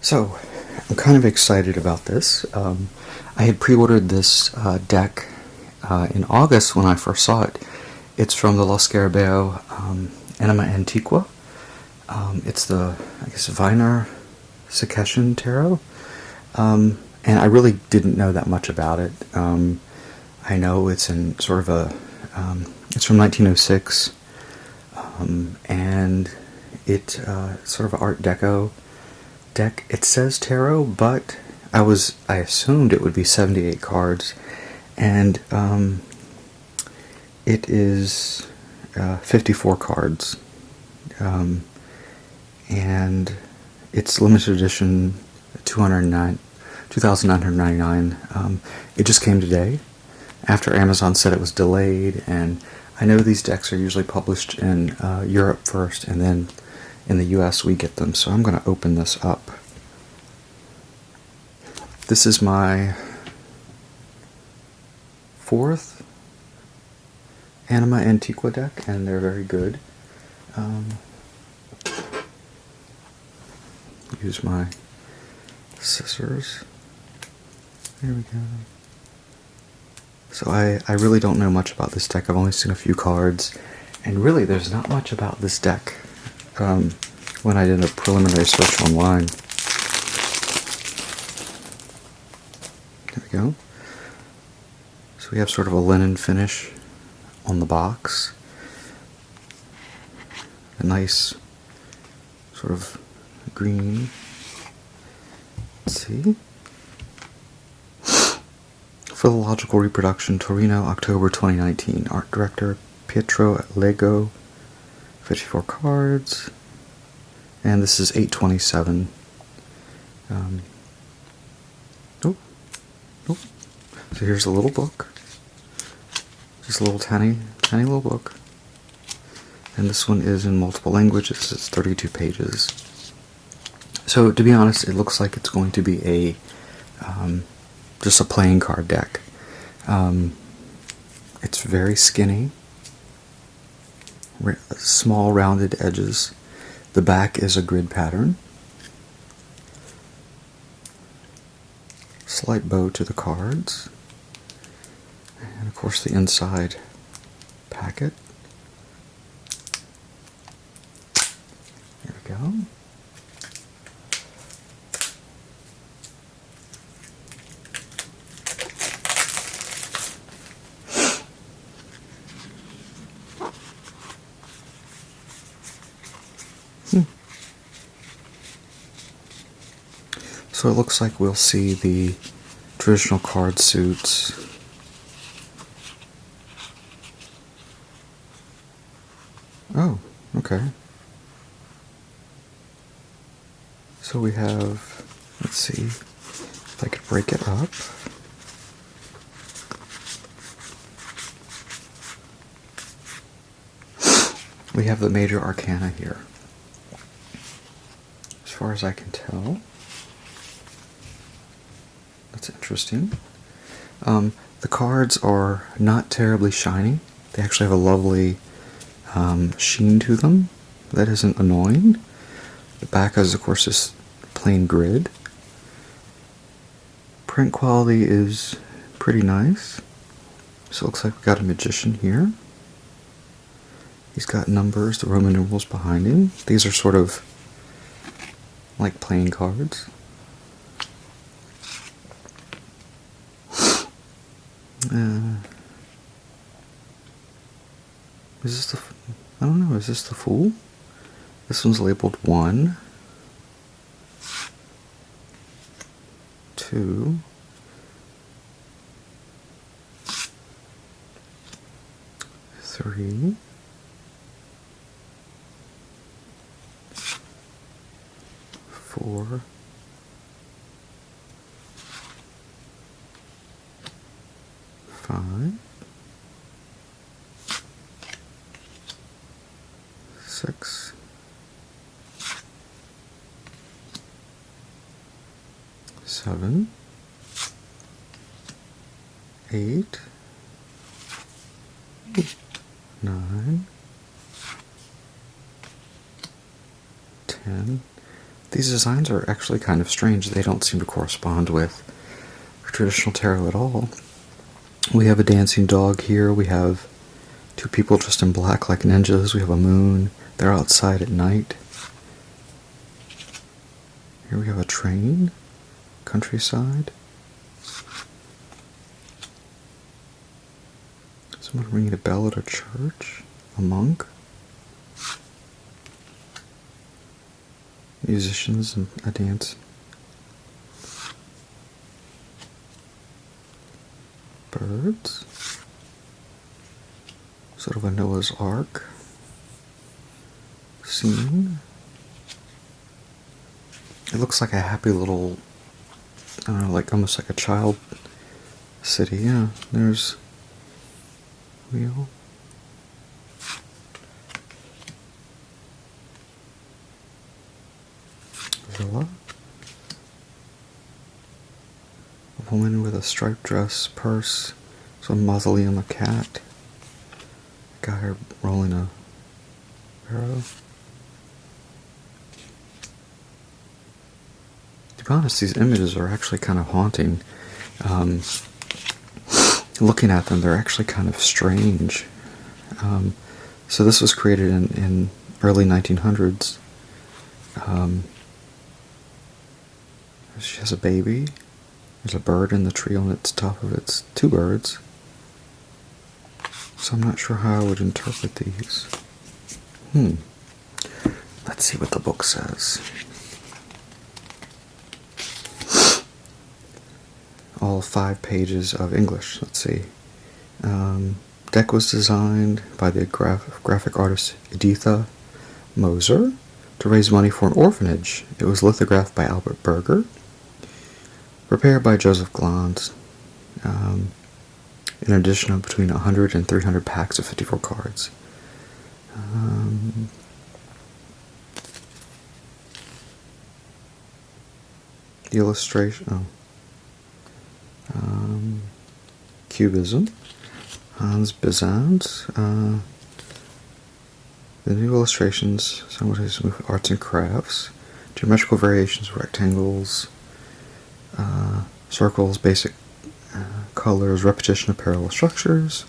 So, I'm kind of excited about this. I had pre-ordered this deck in August when I first saw it. It's from the Scarabeo Anima Antiqua. It's the, I guess, Wiener Secession Tarot. And I really didn't know that much about it. I know it's in sort of a, it's from 1906, and it's sort of an Art Deco deck. It says tarot, but I assumed it would be 78 cards, and it is 54 cards, and it's limited edition 2,999. It just came today after Amazon said it was delayed, and I know these decks are usually published in Europe first, and then in the US we get them, so I'm going to open this up. This is my fourth Anima Antiqua deck, and they're very good. Use my scissors. There we go. So I really don't know much about this deck. I've only seen a few cards, and really there's not much about this deck when I did a preliminary search online. There we go. So we have sort of a linen finish on the box. A nice sort of green. Let's see. Philological Reproduction, Torino, October 2019. Art director Pietro Lego. 54 cards. And this is 827. So here's a little book. Just a little tiny little book. And this one is in multiple languages. It's 32 pages. So to be honest, it looks like it's going to be a just a playing card deck. It's very skinny. Small rounded edges. The back is a grid pattern. Slight bow to the cards. And of course the inside packet. There we go. So it looks like we'll see the traditional card suits. Oh, okay. So we have, let's see, if I could break it up. We have the major arcana here, as far as I can tell. That's interesting. The cards are not terribly shiny. They actually have a lovely sheen to them. That isn't annoying. The back is, of course, this plain grid. Print quality is pretty nice. So it looks like we've got a magician here. He's got numbers, the Roman numerals behind him. These are sort of like playing cards. Is this the... I don't know, is this the Fool? This one's labeled 1, 2, 3, 4, 5, 6, 7, 8, 9, 10, These designs are actually kind of strange. They don't seem to correspond with traditional tarot at all. We have a dancing dog here. We have two people dressed in black like ninjas. We have a moon. They're outside at night. Here we have a train. Countryside. Someone ringing a bell at a church. A monk. Musicians and a dance. Birds. Sort of a Noah's Ark scene. It looks like a happy little, I don't know, like almost like a child city. Yeah, there's wheel. Villa. A woman with a striped dress, purse, some mausoleum, a cat. A guy rolling a barrow. To be honest, these images are actually kind of haunting. Looking at them, they're actually kind of strange. So this was created in early 1900s. She has a baby. There's a bird in the tree on its top of its two birds. So I'm not sure how I would interpret these. Let's see what the book says. All 5 pages of English. Let's see. Deck was designed by the graphic artist Editha Moser to raise money for an orphanage. It was lithographed by Albert Berger. Prepared by Joseph Glantz. In addition of between 100 and 300 packs of 54 cards. The illustration. Cubism. Hans Bizans. The new illustrations, simultaneous with arts and crafts, geometrical variations, rectangles, circles, basic colors, repetition of parallel structures,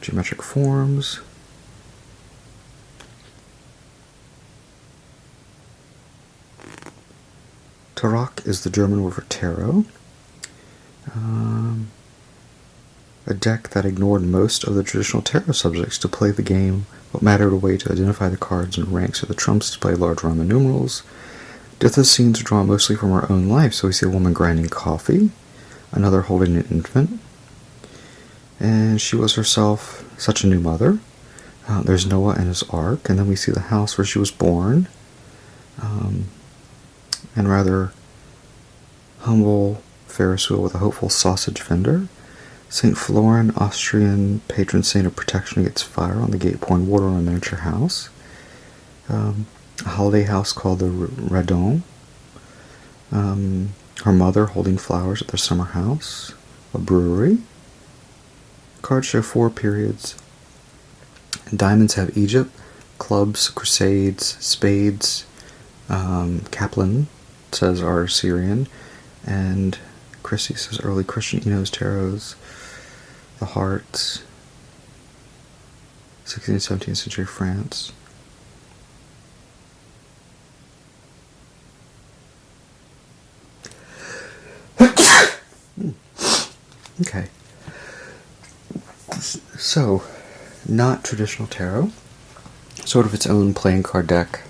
geometric forms. Tarot is the German word for tarot. A deck that ignored most of the traditional tarot subjects to play the game, but mattered a way to identify the cards and ranks of the trumps to play large Roman numerals. Ditha's scenes are drawn mostly from her own life, so we see a woman grinding coffee, another holding an infant, and she was herself such a new mother. There's Noah and his ark, and then we see the house where she was born, and rather humble Ferris wheel with a hopeful sausage vendor. St. Florin, Austrian patron saint of protection against fire, on the gate pouring water on a miniature house. A holiday house called the Radon. Her mother holding flowers at their summer house. A brewery. Cards show 4 periods. Diamonds have Egypt, clubs, crusades, spades. Kaplan says are Syrian, and Chrissy says early Christian Eno's tarots. The hearts, 16th and 17th century France. Okay. So, not traditional tarot. Sort of its own playing card deck.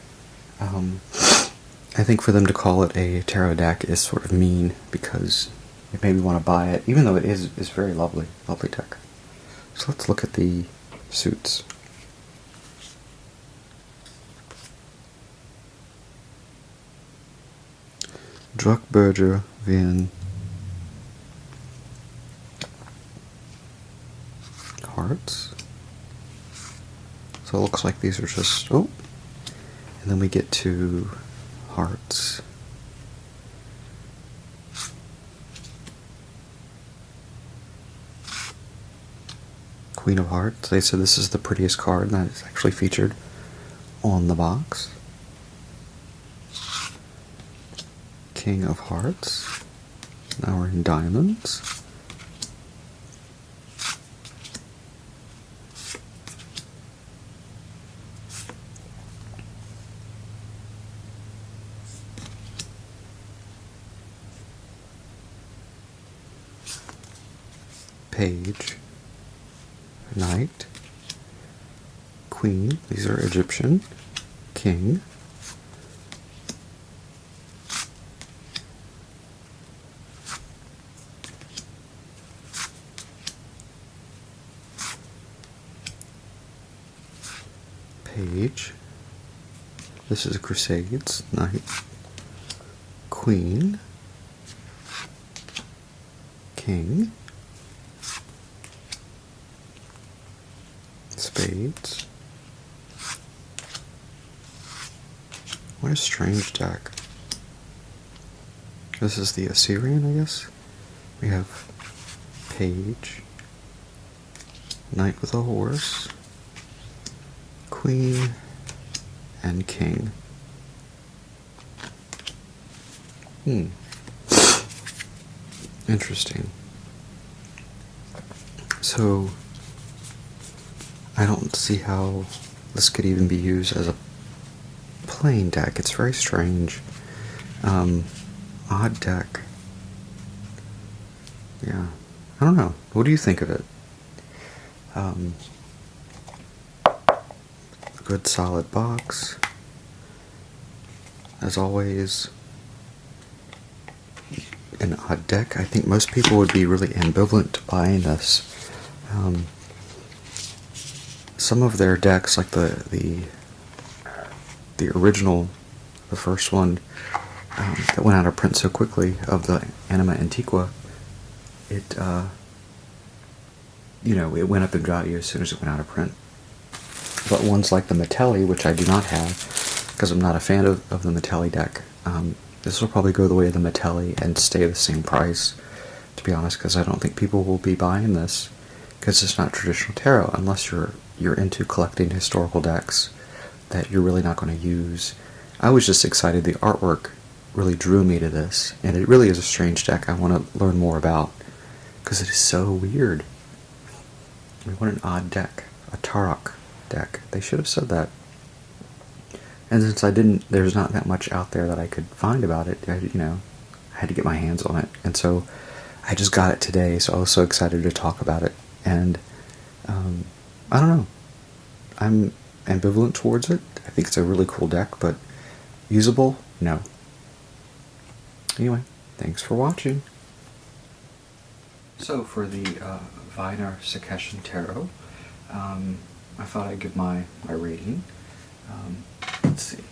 I think for them to call it a tarot deck is sort of mean, because it made me want to buy it, even though it is very lovely deck. So let's look at the suits. Druckberger, Wien. Hearts. So it looks like these are just, and then we get to hearts. Queen of Hearts. They said this is the prettiest card, and that is actually featured on the box. King of Hearts. Now we're in diamonds. Page, Knight, Queen, these are Egyptian, King, Page, this is Crusades, Knight, Queen, King, Spades. What a strange deck. This is the Assyrian, I guess. We have Page, Knight with a horse, Queen, and King. Interesting. So, I don't see how this could even be used as a plain deck. It's very strange. Odd deck. Yeah. I don't know. What do you think of it? A good solid box. As always, an odd deck. I think most people would be really ambivalent to buying this. Some of their decks, like the original, the first one that went out of print so quickly, of the Anima Antiqua, it it went up in value as soon as it went out of print. But ones like the Metelli, which I do not have, because I'm not a fan of the Metelli deck, this will probably go the way of the Metelli and stay the same price, to be honest, because I don't think people will be buying this, because it's not traditional tarot, unless you're into collecting historical decks that you're really not going to use. I was just excited. The artwork really drew me to this, and it really is a strange deck I want to learn more about, because it is so weird. I mean, what an odd deck. A Tarot deck. They should have said that. And since there's not that much out there that I could find about it, I had to get my hands on it. And so I just got it today, so I was so excited to talk about it. And I don't know. I'm ambivalent towards it. I think it's a really cool deck, but usable? No. Anyway, thanks for watching. So for the Wiener Secession Tarot, I thought I'd give my rating. Let's see.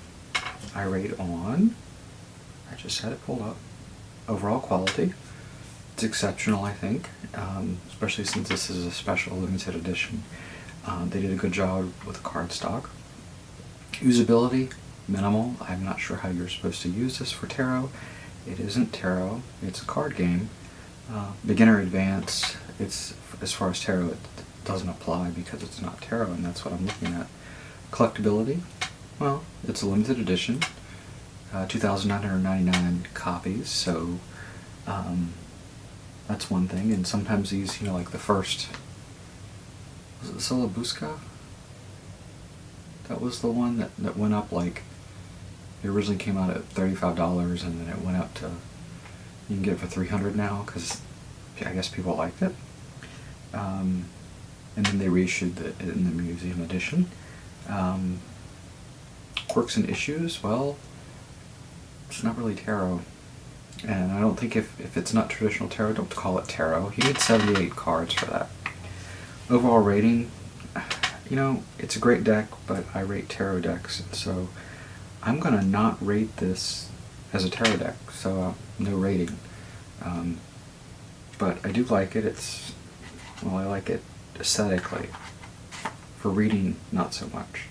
I rate on, I just had it pulled up, overall quality. It's exceptional, I think, especially since this is a special limited edition. They did a good job with the cardstock. Usability, minimal. I'm not sure how you're supposed to use this for tarot. It isn't tarot, it's a card game. Beginner, advanced, it's, as far as tarot, it doesn't apply because it's not tarot, and that's what I'm looking at. Collectability, well, it's a limited edition, 2,999 copies, so that's one thing. And sometimes these, like the first, was it the Solabusca? That was the one that went up, like, it originally came out at $35, and then it went up to, you can get it for $300 now, because I guess people liked it. And then they reissued it in the museum edition. Quirks and issues, well, it's not really tarot. And I don't think if it's not traditional tarot, don't call it tarot. You need 78 cards for that. Overall rating, it's a great deck, but I rate tarot decks, so I'm going to not rate this as a tarot deck, so no rating. But I do like it. I like it aesthetically. For reading, not so much.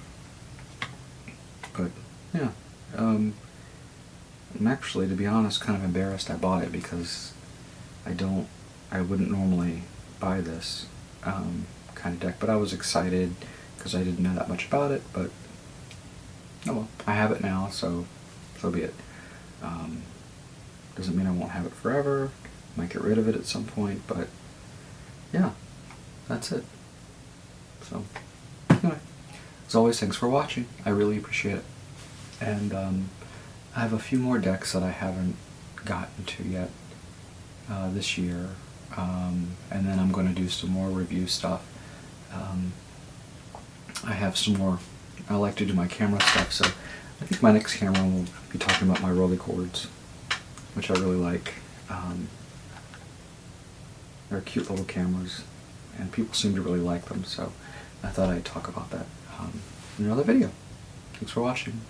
But, yeah. I'm actually, to be honest, kind of embarrassed I bought it, because I wouldn't normally buy this kind of deck, but I was excited because I didn't know that much about it, but oh well, I have it now, so be it. Doesn't mean I won't have it forever. Might get rid of it at some point, but yeah, that's it. So, anyway, as always, thanks for watching. I really appreciate it. And I have a few more decks that I haven't gotten to yet this year, and then I'm going to do some more review stuff. I have some more. I like to do my camera stuff, so I think my next camera will be talking about my rolly chords, which I really like. They're cute little cameras, and people seem to really like them, so I thought I'd talk about that in another video. Thanks for watching.